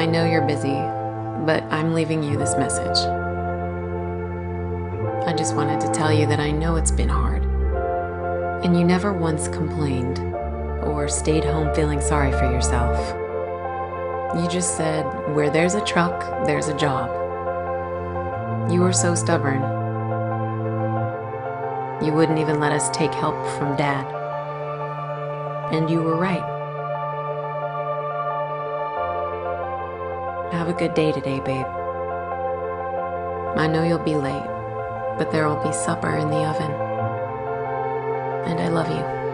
I know you're busy, but I'm leaving you this message. I just wanted to tell you that I know it's been hard, and you never once complained or stayed home feeling sorry for yourself. You just said, where there's a truck, there's a job. You were so stubborn. You wouldn't even let us take help from Dad. And you were right. Have a good day today, babe. I know you'll be late, but there will be supper in the oven. And I love you.